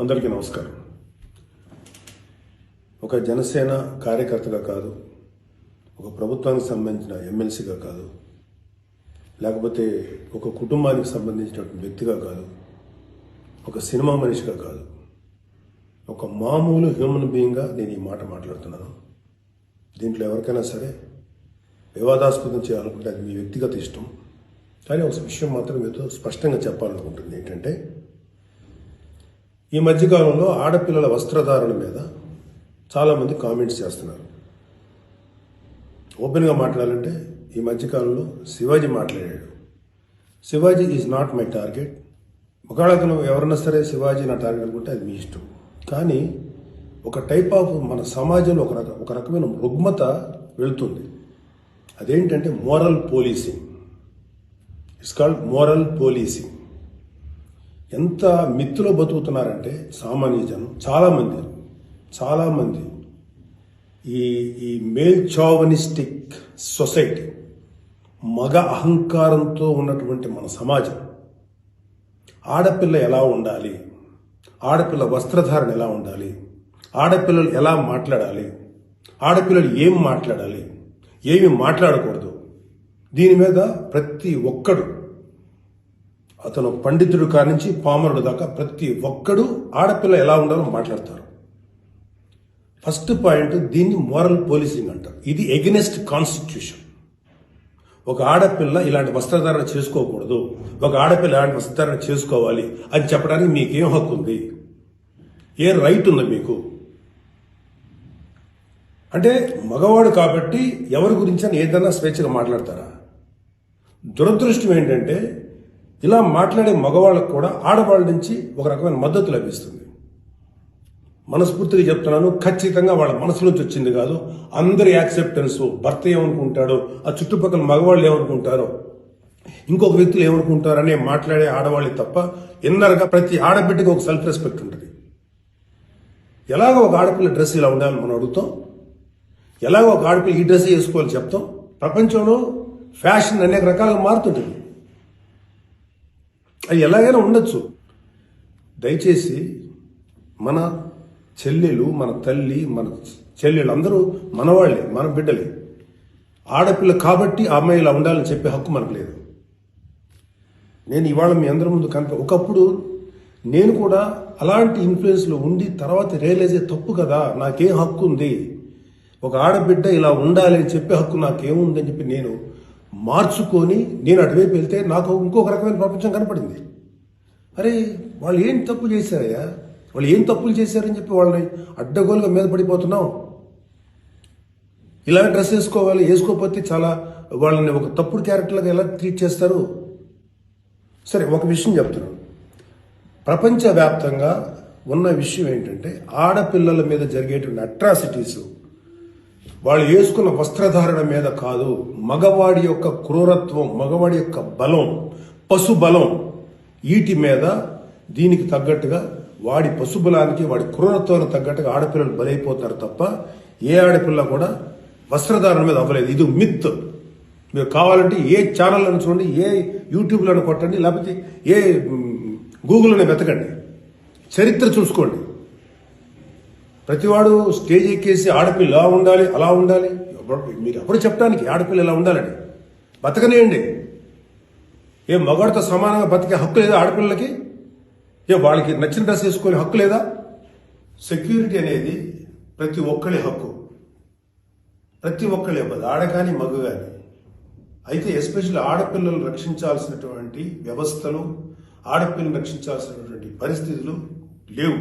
అందరికీ నమస్కారం. ఒక జనసేన కార్యకర్తగా కాదు, ఒక ప్రభుత్వానికి సంబంధించిన ఎమ్మెల్సీగా కాదు, లేకపోతే ఒక కుటుంబానికి సంబంధించినటువంటి వ్యక్తిగా కాదు, ఒక సినిమా మనిషిగా కాదు, ఒక మామూలు హ్యూమన్ బీయింగ్గా నేను ఈ మాట మాట్లాడుతున్నాను. దీంట్లో ఎవరికైనా సరే వివాదాస్పదం చేయాలనుకుంటే అది మీ వ్యక్తిగత ఇష్టం. కానీ ఒక విషయం మాత్రం మీతో స్పష్టంగా చెప్పాలనుకుంటుంది ఏంటంటే, ఈ మధ్యకాలంలో ఆడపిల్లల వస్త్రధారణ మీద చాలామంది కామెంట్స్ చేస్తున్నారు. ఓపెన్గా మాట్లాడాలంటే ఈ మధ్యకాలంలో శివాజీ మాట్లాడాడు. Shivaji is not my target. ఒకవేళ ఎవరన్నా సరే శివాజీ నా టార్గెట్ అనుకుంటే అది మీ ఇష్టం. కానీ ఒక టైప్ ఆఫ్ మన సమాజంలో ఒక రకమైన రుగ్మత వెళుతుంది. అదేంటంటే moral policing. It's called moral policing. ఎంత మిత్తులో బతుకుతున్నారంటే సామాన్య జనం చాలామంది ఈ మేల్ చావనిస్టిక్ సొసైటీ, మగ అహంకారంతో ఉన్నటువంటి మన సమాజం, ఆడపిల్ల ఎలా ఉండాలి, ఆడపిల్ల వస్త్రధారణ ఎలా ఉండాలి, ఆడపిల్లలు ఎలా మాట్లాడాలి, ఆడపిల్లలు ఏం మాట్లాడాలి, ఏమి మాట్లాడకూడదు, దీని మీద ప్రతి ఒక్కడు, అతను పండితుడు కానించి పామరుడు దాకా ప్రతి ఒక్కడు ఆడపిల్ల ఎలా ఉండాలో మాట్లాడతారు. ఫస్ట్ పాయింట్, దీన్ని మోరల్ పోలీసింగ్ అంటారు. ఇది ఎగెనెస్ట్ కాన్స్టిట్యూషన్. ఒక ఆడపిల్ల ఇలాంటి వస్త్రధారణ చేసుకోకూడదు, ఒక ఆడపిల్ల ఇలాంటి వస్త్రధారణ చేసుకోవాలి అని చెప్పడానికి మీకేం హక్కు ఉంది? ఏ రైట్ ఉంది మీకు? అంటే మగవాడు కాబట్టి ఎవరి గురించి అని ఏదైనా స్వేచ్ఛగా మాట్లాడతారా? దురదృష్టం ఏంటంటే ఇలా మాట్లాడే మగవాళ్ళకు కూడా ఆడవాళ్ళ నుంచి ఒక రకమైన మద్దతు లభిస్తుంది. మనస్ఫూర్తిగా చెప్తున్నాను, ఖచ్చితంగా వాళ్ళ మనసు నుంచి వచ్చింది కాదు. అందరి యాక్సెప్టెన్స్, భర్త ఏమనుకుంటాడో, ఆ చుట్టుపక్కల మగవాళ్ళు ఏమనుకుంటారో, ఇంకొక వ్యక్తులు ఏమనుకుంటారో అనే మాట్లాడే ఆడవాళ్ళకి తప్ప ఇన్నర్గా ప్రతి ఆడబిడ్డకి ఒక సెల్ఫ్ రెస్పెక్ట్ ఉంటుంది. ఎలాగో ఒక ఆడపిల్ల డ్రెస్ ఇలా ఉండాలని మనం అడుగుతాం, ఎలాగో ఒక ఆడపిల్ల ఈ డ్రెస్ వేసుకోవాలని చెప్తాం. ప్రపంచంలో ఫ్యాషన్ అనేక రకాలుగా మారుతుంటుంది. అది ఎలాగైనా ఉండొచ్చు. దయచేసి మన చెల్లెలు, మన తల్లి, మన చెల్లెలు అందరూ మనవాళ్లే, మన బిడ్డలే. ఆడపిల్ల కాబట్టి ఆ అమ్మాయి ఇలా ఉండాలని చెప్పే హక్కు మనకు లేదు. నేను ఇవాళ మీ అందరి ముందు ఒకప్పుడు నేను కూడా అలాంటి ఇన్ఫ్లుయెన్స్లో ఉండి తర్వాత రియలైజ్ అయ్యే తప్పు కదా, నాకేం హక్కు ఉంది, ఒక ఆడబిడ్డ ఇలా ఉండాలి అని చెప్పే హక్కు నాకేముందని చెప్పి నేను మార్చుకొని నేను అటువైపు వెళ్తే నాకు ఇంకొక రకమైన ప్రపంచం కనపడింది. అరే వాళ్ళు ఏం తప్పు చేశారయ్యా, వాళ్ళు ఏం తప్పులు చేశారని చెప్పి వాళ్ళని అడ్డగోలుగా మీద పడిపోతున్నాం. ఇలా డ్రెస్ వేసుకోవాలి, వేసుకోకపోతే చాలా వాళ్ళని ఒక తప్పుడు క్యారెక్టర్లుగా ఎలా ట్రీట్ చేస్తారు? సరే, ఒక విషయం చెప్తున్నాను. ప్రపంచవ్యాప్తంగా ఉన్న విషయం ఏంటంటే, ఆడపిల్లల మీద జరిగేటువంటి అట్రాసిటీస్ వాళ్ళు వేసుకున్న వస్త్రధారణ మీద కాదు, మగవాడి యొక్క క్రూరత్వం, మగవాడి యొక్క బలం, పశు బలం, వీటి మీద దీనికి తగ్గట్టుగా వాడి పశుబలానికి, వాడి క్రూరత్వానికి తగ్గట్టుగా ఆడపిల్లలు బలైపోతారు తప్ప ఏ ఆడపిల్ల కూడా వస్త్రధారణ మీద అవ్వలేదు. ఇది మిత్. మీరు కావాలంటే ఏ ఛానల్ అని చూడండి, ఏ యూట్యూబ్లను కొట్టండి, లేకపోతే ఏ గూగుల్లోనే వెతకండి, చరిత్ర చూసుకోండి. ప్రతివాడు స్టేజ్ ఎక్కేసి ఆడపిల్ల ఇలా ఉండాలి, అలా ఉండాలి, మీరు ఎప్పుడు చెప్పడానికి ఆడపిల్ల ఇలా ఉండాలని? బతకనేయండి. ఏ మగవాడితో సమానంగా బతికే హక్కు లేదా ఆడపిల్లలకి? ఏ వాళ్ళకి నచ్చిన డ్రెస్ వేసుకునే హక్కు లేదా? సెక్యూరిటీ అనేది ప్రతి ఒక్కరి హక్కు, ప్రతి ఒక్కరి ఇవ్వదు, ఆడ కానీ మగ కానీ. అయితే ఎస్పెషల్లీ ఆడపిల్లలు రక్షించాల్సినటువంటి వ్యవస్థలు, ఆడపిల్లలు రక్షించాల్సినటువంటి పరిస్థితులు లేవు.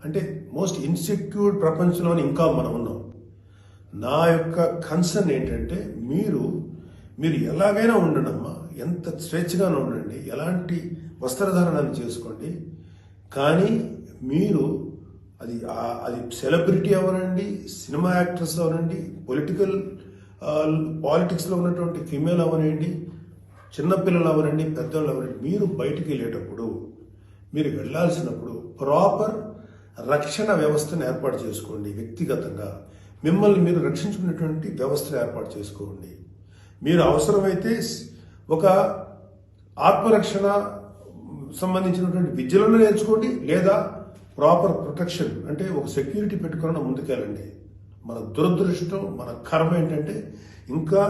అంటే మోస్ట్ ఇన్సెక్యూర్డ్ ప్రపంచంలోనే ఇంకా మనం ఉన్నాం. నా యొక్క కన్సర్న్ ఏంటంటే, మీరు ఎలాగైనా ఉండండి అమ్మా, ఎంత స్వేచ్ఛగానే ఉండండి, ఎలాంటి వస్త్రధారణను చేసుకోండి. కానీ మీరు అది సెలబ్రిటీ అవనండి, సినిమా యాక్టర్స్ అవనండి, పాలిటిక్స్లో ఉన్నటువంటి ఫిమేల్ అవనండి, చిన్నపిల్లలు అవనండి, పెద్దవాళ్ళు అవనండి, మీరు బయటికి వెళ్ళేటప్పుడు, మీరు వెళ్ళాల్సినప్పుడు ప్రాపర్ రక్షణ వ్యవస్థను ఏర్పాటు చేసుకోండి. వ్యక్తిగతంగా మిమ్మల్ని మీరు రక్షించుకునేటువంటి వ్యవస్థను ఏర్పాటు చేసుకోండి. మీరు అవసరమైతే ఒక ఆత్మరక్షణ సంబంధించినటువంటి విద్యలను నేర్చుకోండి, లేదా ప్రాపర్ ప్రొటెక్షన్ అంటే ఒక సెక్యూరిటీ పెట్టుకుని ముందుకెళ్ళండి. మన దురదృష్టం, మన కర్మ ఏంటంటే ఇంకా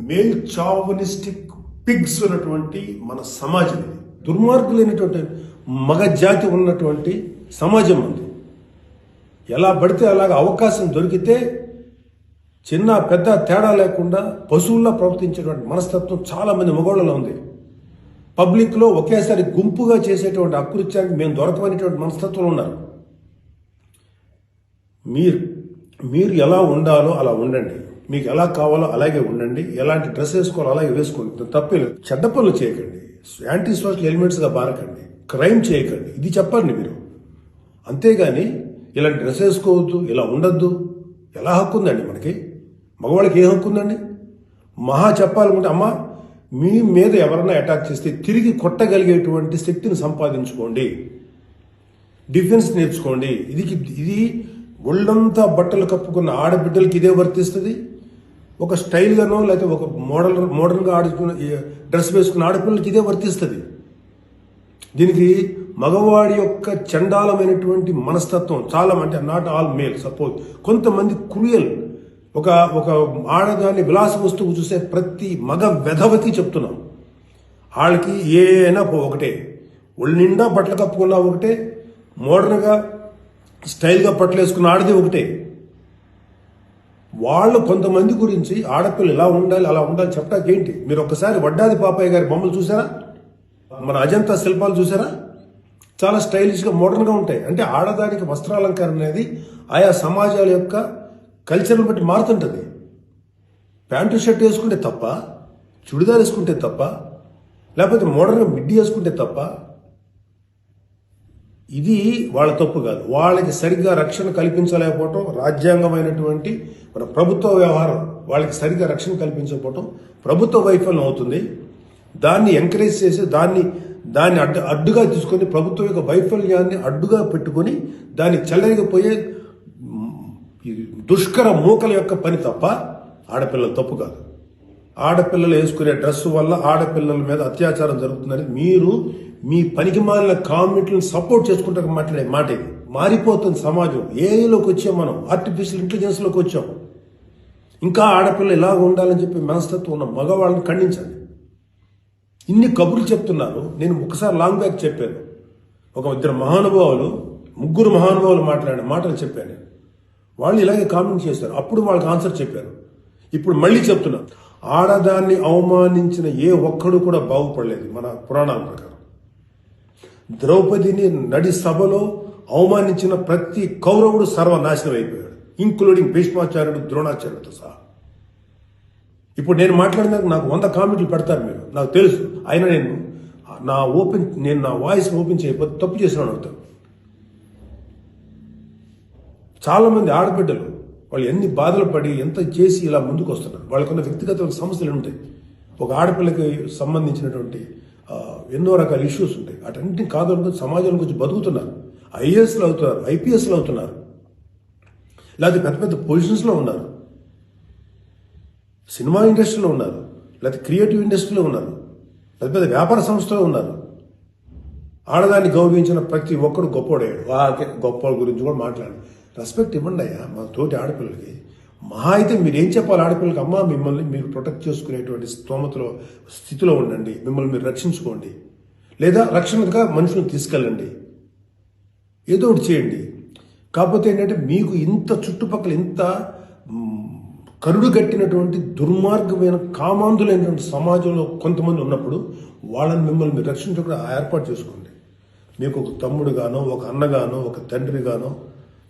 మేల్ చావనిస్టిక్ పిగ్స్ ఉన్నటువంటి మన సమాజం ఇది. దుర్మార్గులైనటువంటి మగ జాతి ఉన్నటువంటి సమాజం ఉంది. ఎలా పడితే అలాగ అవకాశం దొరికితే చిన్న పెద్ద తేడా లేకుండా పశువుల్లా ప్రవర్తించేటువంటి మనస్తత్వం చాలా మంది మగవాళ్ళలో ఉంది. పబ్లిక్లో ఒకేసారి గుంపుగా చేసేటువంటి అకృత్యానికి మేము దొరకమనేటువంటి మనస్తత్వం ఉన్నారు. మీరు ఎలా ఉండాలో అలా ఉండండి, మీకు ఎలా కావాలో అలాగే ఉండండి, ఎలాంటి డ్రెస్ వేసుకోవాలో అలాగే వేసుకోండి, తప్పలేదు. చెడ్డ పనులు చేయకండి, యాంటీ సోషల్ ఎలిమెంట్స్గా బారకండి, క్రైమ్ చేయకండి, ఇది చెప్పండి మీరు. అంతేగాని ఇలాంటి డ్రెస్ వేసుకోవద్దు, ఇలా ఉండొద్దు, ఎలా హక్కు ఉందండి మనకి? మగవాళ్ళకి ఏ హక్కు ఉందండి? మహా చెప్పాలనుకుంటే అమ్మ మీ మీద ఎవరైనా అటాక్ చేస్తే తిరిగి కొట్టగలిగేటువంటి శక్తిని సంపాదించుకోండి, డిఫెన్స్ నేర్చుకోండి. ఇది ఒళ్ళంతా బట్టలు కప్పుకున్న ఆడబిడ్డలకి ఇదే వర్తిస్తుంది. ఒక స్టైల్గానో లేకపోతే ఒక మోడర్న్గా ఆడుకున్న డ్రెస్ వేసుకున్న ఆడపిల్లలకి ఇదే వర్తిస్తుంది. దీనికి మగవాడి యొక్క చండాలమైనటువంటి మనస్తత్వం చాలా, అంటే నాట్ ఆల్ మేల్, సపోజ్ కొంతమంది క్రూయల్, ఒక ఆడదాన్ని విలాస వస్తువు చూసే ప్రతి మగ వెధవకి చెప్తున్నాం, వాళ్ళకి ఏ అయినా ఒకటే, ఒళ్ళు నిండా బట్టలు కప్పుకున్నా ఒకటే, మోడర్న్గా స్టైల్గా బట్టలు వేసుకున్న ఆడది ఒకటే. వాళ్ళు కొంతమంది గురించి ఆడపిల్లలు ఇలా ఉండాలి అలా ఉండాలి చెప్పడానికి ఏంటి? మీరు ఒక్కసారి వడ్డాది పాపయ్య గారి బొమ్మలు చూసారా? మన అజంతా శిల్పాలు చూసారా? చాలా స్టైలిష్గా మోడర్న్గా ఉంటాయి. అంటే ఆడదానికి వస్త్రాలంకరణ అనేది ఆయా సమాజాల యొక్క కల్చర్ని బట్టి మారుతుంటుంది. ప్యాంటు షర్ట్ వేసుకుంటే తప్ప, చుడిదార్ వేసుకుంటే తప్ప, లేకపోతే మోడర్న్గా మిడ్డీ వేసుకుంటే తప్ప, ఇది వాళ్ళ తప్పు కాదు. వాళ్ళకి సరిగ్గా రక్షణ కల్పించలేకపోవటం, రాజ్యాంగమైనటువంటి మన ప్రభుత్వ వ్యవహారం వాళ్ళకి సరిగ్గా రక్షణ కల్పించకపోవటం ప్రభుత్వ వైఫల్యం అవుతుంది. దాన్ని ఎంకరేజ్ చేసి దాన్ని అడ్డుగా తీసుకొని ప్రభుత్వం యొక్క వైఫల్యాన్ని అడ్డుగా పెట్టుకొని దాన్ని చెల్లరిగిపోయే దుష్కర మూకల యొక్క పని తప్ప ఆడపిల్లల తప్పు కాదు. ఆడపిల్లలు వేసుకునే డ్రెస్సు వల్ల ఆడపిల్లల మీద అత్యాచారం జరుగుతుందని మీరు మీ పనికి మాలిన కామెంట్లను సపోర్ట్ చేసుకుంటారు మాట్లాడే మాట ఇది. మారిపోతుంది సమాజం. ఏఐలోకి వచ్చాం మనం, ఆర్టిఫిషియల్ ఇంటెలిజెన్స్లోకి వచ్చాం. ఇంకా ఆడపిల్లలు ఇలా ఉండాలని చెప్పి మనస్తత్వం ఉన్న మగవాళ్ళని ఖండించండి. ఇన్ని కబుర్లు చెప్తున్నారు. నేను ఒకసారి లాంగ్ బ్యాక్ చెప్పాను, ముగ్గురు మహానుభావులు మాట్లాడిన మాటలు చెప్పాను. వాళ్ళు ఇలాగే కామెంట్ చేశారు, అప్పుడు వాళ్ళకి ఆన్సర్ చెప్పారు. ఇప్పుడు మళ్ళీ చెప్తున్నా, ఆడదాన్ని అవమానించిన ఏ ఒక్కడు కూడా బాగుపడలేదు మన పురాణాల ప్రకారం. ద్రౌపదిని నడి సభలో అవమానించిన ప్రతి కౌరవుడు సర్వనాశనం అయిపోయాడు, ఇంక్లూడింగ్ భీష్మాచార్యుడు, ద్రోణాచార్యుడితో సహా. ఇప్పుడు నేను మాట్లాడినాక నాకు 100 కామెంట్లు పెడతారు మీరు, నాకు తెలుసు. అయినా నేను నా వాయిస్ ఓపెన్ చేయకపోతే తప్పు చేసినాను అవుతాను. చాలా మంది ఆడబిడ్డలు వాళ్ళు ఎన్ని బాధలు పడి ఎంత చేసి ఇలా ముందుకు వస్తున్నారు. వాళ్ళకున్న వ్యక్తిగత సమస్యలు ఉంటాయి. ఒక ఆడపిల్లకి సంబంధించినటువంటి ఎన్నో రకాల ఇష్యూస్ ఉంటాయి. అటన్నింటినీ కాదనుకుని సమాజం గురించి బతుకుతున్నారు. ఐఏఎస్లు అవుతున్నారు, ఐపీఎస్లు అవుతున్నారు, లేకపోతే పెద్ద పెద్ద పొజిషన్స్లో ఉన్నారు, సినిమా ఇండస్ట్రీలో ఉన్నారు, లేకపోతే క్రియేటివ్ ఇండస్ట్రీలో ఉన్నారు, పెద్ద పెద్ద వ్యాపార సంస్థలో ఉన్నారు. ఆడదాన్ని గౌరవించిన ప్రతి ఒక్కడు గొప్పోడయ్యాడు. గొప్ప గురించి కూడా మాట్లాడు, రెస్పెక్ట్ ఇవ్వండి అయ్యా మా తోటి ఆడపిల్లలకి. మహా అయితే మీరు ఏం చెప్పాలి ఆడపిల్లలకి? అమ్మా మిమ్మల్ని మీరు ప్రొటెక్ట్ చేసుకునేటువంటి స్థితిలో ఉండండి, మిమ్మల్ని మీరు రక్షించుకోండి, లేదా రక్షణగా మనుషులను తీసుకెళ్ళండి, ఏదో ఒకటి చేయండి. కాకపోతే ఏంటంటే మీకు ఇంత చుట్టుపక్కల ఇంత కరుడు కట్టినటువంటి దుర్మార్గమైన కామాంధులైనటువంటి సమాజంలో కొంతమంది ఉన్నప్పుడు వాళ్ళని మిమ్మల్ని మీరు రక్షించకుండా ఏర్పాటు చేసుకోండి. మీకు ఒక తమ్ముడుగానో, ఒక అన్నగానో, ఒక తండ్రిగానో,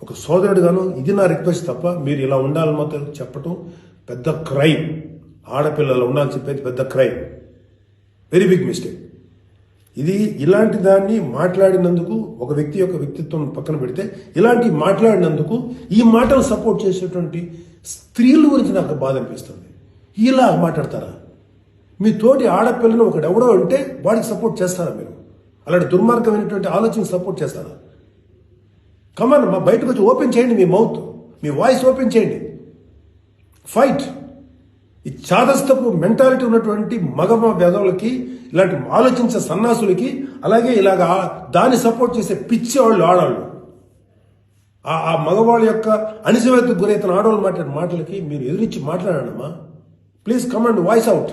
ఒక సోదరుడుగానో ఇది నా రిక్వెస్ట్ తప్ప మీరు ఇలా ఉండాలని మాత్రం చెప్పటం పెద్ద క్రైమ్. ఆడపిల్లలు ఉండాలని చెప్పేది పెద్ద క్రైమ్, వెరీ బిగ్ మిస్టేక్. ఇది ఇలాంటి దాన్ని మాట్లాడినందుకు ఒక వ్యక్తి యొక్క వ్యక్తిత్వం పక్కన పెడితే ఇలాంటి మాట్లాడినందుకు ఈ మాటలు సపోర్ట్ చేసేటువంటి స్త్రీల గురించి నాకు బాధ అనిపిస్తుంది. ఇలా మాట్లాడతారా? మీ తోటి ఆడపిల్లను ఒకడెవడో అంటే వాడికి సపోర్ట్ చేస్తారా మీరు? అలాంటి దుర్మార్గమైనటువంటి ఆలోచనకు సపోర్ట్ చేస్తారా? కమాన్ మా బయటకు వచ్చి ఓపెన్ చేయండి, మీ మౌత్, మీ వాయిస్ ఓపెన్ చేయండి, ఫైట్. ఈ చాదస్తపు మెంటాలిటీ ఉన్నటువంటి మగ వేదవులకి ఇలాంటి ఆలోచించే సన్నాసులకి, అలాగే ఇలాగ దాన్ని సపోర్ట్ చేసే పిచ్చి వాళ్ళు ఆడవాళ్ళు, ఆ మగవాళ్ళ యొక్క అణిచివేతకు గురైతున్న ఆడవాళ్ళు మాట్లాడే మాటలకి మీరు ఎదురించి మాట్లాడమ్మా. Please come and voice out.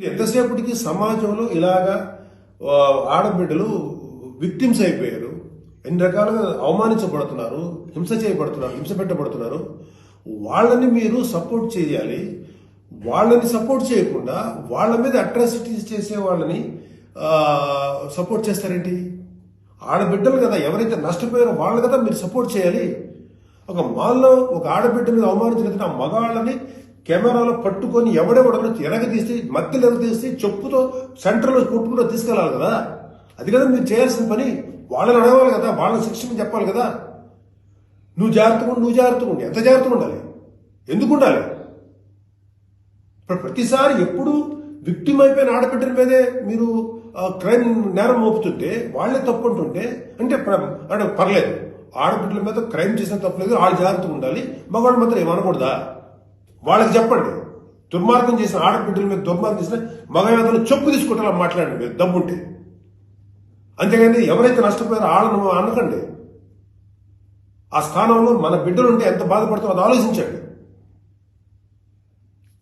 ఎంతసేపటికి సమాజంలో ఇలాగా ఆడబిడ్డలు విక్టిమ్స్ అయిపోయారు, ఎన్ని రకాలుగా అవమానించబడుతున్నారు, హింస చేయబడుతున్నారు, హింస పెట్టబడుతున్నారు. వాళ్ళని మీరు సపోర్ట్ చేయాలి. వాళ్ళని సపోర్ట్ చేయకుండా వాళ్ళ మీద అట్రాసిటీస్ చేసే వాళ్ళని సపోర్ట్ చేస్తారేంటి? ఆడబిడ్డలు కదా, ఎవరైతే నష్టపోయారో వాళ్ళు కదా మీరు సపోర్ట్ చేయాలి. ఒక మాల్లో ఒక ఆడబిడ్డ మీద అవమానించిన ఆ మగాళ్ళని కెమెరాలో పట్టుకొని ఎవడెవడో ఎరగదీసి, మధ్యలో ఎరగదీసి చెప్పుతో సెంటర్లో కొట్టుకుంటూ తీసుకెళ్ళాలి కదా. అది కదా మీరు చేయాల్సిన పని. వాళ్ళని అడగాలి కదా, వాళ్ళని శిక్షణ చెప్పాలి కదా. నువ్వు జాగ్రత్తగా ఉండి ఎంత జాగ్రత్తగా ఉండాలి? ఎందుకు ఉండాలి? ప్రతిసారి ఎప్పుడు విక్టిమ్ అయిపోయిన ఆడబిడ్డల మీదే మీరు క్రైమ్ నేరం మోపుతుంటే, వాళ్లే తప్పు అంటుంటే అంటే పర్లేదు, ఆడబిడ్డల మీద క్రైమ్ చేసిన తప్పలేదు, వాళ్ళు జాగ్రత్తగా ఉండాలి, మగవాళ్ళు మాత్రం ఏమనకూడదా? వాళ్ళకి చెప్పండి. దుర్మార్గం చేసిన ఆడబిడ్డల మీద దుర్మార్గం చేసిన మగవేదలు చెప్పు తీసుకుంటా మాట్లాడండి మీరు దమ్ముంటే. అంతేగాని ఎవరైతే నష్టపోయారో వాళ్ళను అనకండి. ఆ స్థానంలో మన బిడ్డలుంటే ఎంత బాధపడతారో అది ఆలోచించండి.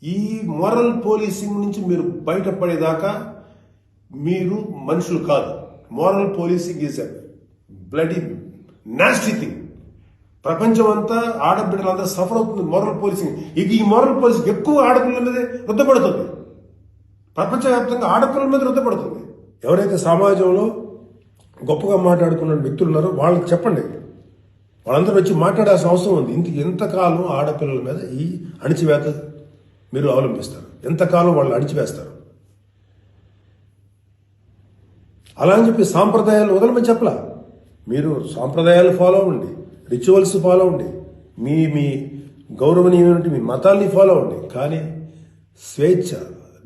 ఈ మోరల్ పోలీసింగ్ నుంచి మీరు బయటపడేదాకా మీరు మనుషులు కాదు. Moral policing is a bloody nasty thing. ప్రపంచం అంతా ఆడబిడ్డలంతా సఫర్ అవుతుంది మోరల్ పోలీసింగ్. ఈ మోరల్ పోలీసింగ్ ఎక్కువ ఆడపిల్లల మీదే రుద్దపడుతుంది. ప్రపంచవ్యాప్తంగా ఆడపిల్లల మీద రుద్దపడుతుంది. ఎవరైతే సమాజంలో గొప్పగా మాట్లాడుకున్న వ్యక్తులు ఉన్నారో వాళ్ళకి చెప్పండి. వాళ్ళందరూ వచ్చి మాట్లాడాల్సిన అవసరం ఉంది. ఎంతకాలం ఆడపిల్లల మీద ఈ అణిచివేత మీరు అవలంబిస్తారు? ఎంతకాలం వాళ్ళు అణిచివేస్తారు? అలా అని చెప్పి సాంప్రదాయాలు వదలమని చెప్పలా. మీరు సాంప్రదాయాలు ఫాలో అవ్వండి, రిచువల్స్ ఫాలో అవ్వండి, మీ గౌరవనీయమైన మీ మతాల్ని ఫాలో అవ్వండి. కానీ స్వేచ్ఛ,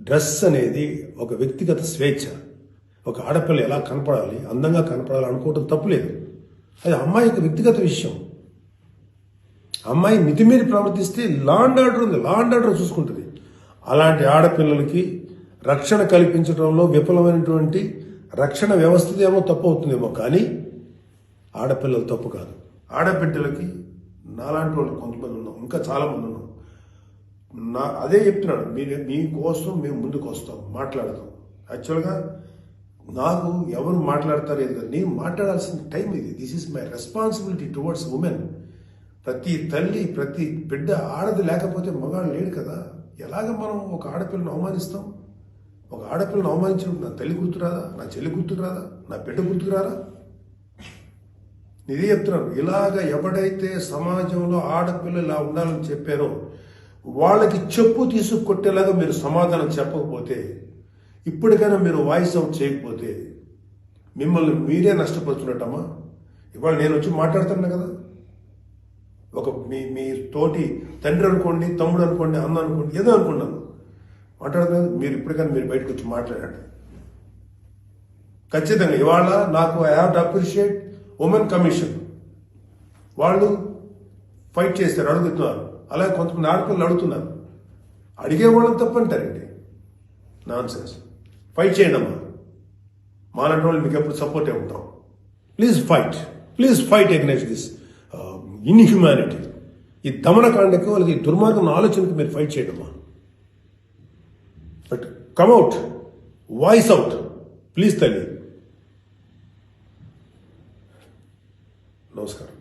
డ్రెస్ అనేది ఒక వ్యక్తిగత స్వేచ్ఛ. ఒక ఆడపిల్ల ఎలా కనపడాలి, అందంగా కనపడాలి అనుకోవటం తప్పులేదు. అది అమ్మాయి యొక్క వ్యక్తిగత విషయం. అమ్మాయి మితిమీరి ప్రవర్తిస్తే లా అండ్ ఆర్డర్ ఉంది, లా అండ్ ఆర్డర్ చూసుకుంటుంది. అలాంటి ఆడపిల్లలకి రక్షణ కల్పించడంలో విఫలమైనటువంటి రక్షణ వ్యవస్థ ఏమో తప్పు అవుతుందేమో, కానీ ఆడపిల్లలు తప్పు కాదు. ఆడబిడ్డలకి నాలాంటి వాళ్ళు కొంతమంది ఉన్నాం, ఇంకా చాలా మంది ఉన్నాం. అదే చెప్తున్నాడు, మీకోసం మేము ముందుకు వస్తాం, మాట్లాడతాం. యాక్చువల్గా నాకు ఎవరు మాట్లాడతారు ఏది కదా, నేను మాట్లాడాల్సిన టైం ఇది. This is my responsibility towards women. ప్రతి తల్లి, ప్రతి బిడ్డ, ఆడది లేకపోతే మగాడు లేడు కదా. ఎలాగ మనం ఒక ఆడపిల్లను అవమానిస్తాం? ఒక ఆడపిల్లను అవమానించినప్పుడు నా తల్లి గుర్తురాదా, నా చెల్లి గుర్తురాదా, నా బిడ్డ గుర్తుకురారా? ఇదే చెప్తున్నాను. ఇలాగ ఎవడైతే సమాజంలో ఆడపిల్లలు ఇలా ఉండాలని చెప్పారో వాళ్ళకి చెప్పు తీసుకొట్టేలాగా మీరు సమాధానం చెప్పకపోతే, ఇప్పటికైనా మీరు వాయిస్ అవుట్ చేయకపోతే మిమ్మల్ని మీరే నష్టపరుచున్నట్టమ్మా. ఇవాళ నేను వచ్చి మాట్లాడుతున్నా కదా, ఒక మీ తోటి తండ్రి అనుకోండి, తమ్ముడు అనుకోండి, అన్న అనుకోండి, ఏదో అనుకున్నాను మాట్లాడుతున్నాను. మీరు ఇప్పటికైనా మీరు బయటకు వచ్చి మాట్లాడండి. ఖచ్చితంగా ఇవాళ నాకు I have to appreciate women commission. వాళ్ళు ఫైట్ చేస్తారు, అడుగుతున్నారు. అలాగే కొంతమంది ఆడపిల్లలు అడుగుతున్నారు. అడిగే వాళ్ళని తప్పంటారండి, నాన్ సెన్స్. ఫైట్ చేయండి అమ్మా. మాలాంటి వాళ్ళు మీకు ఎప్పుడు సపోర్టే ఉంటాం. Please fight against this inhumanity. ఈ దమనకాండకు వాళ్ళకి దుర్మార్గం ఆలోచనకు మీరు ఫైట్ చేయండి అమ్మా. But come out, voice out please తల్లి. నమస్కారం.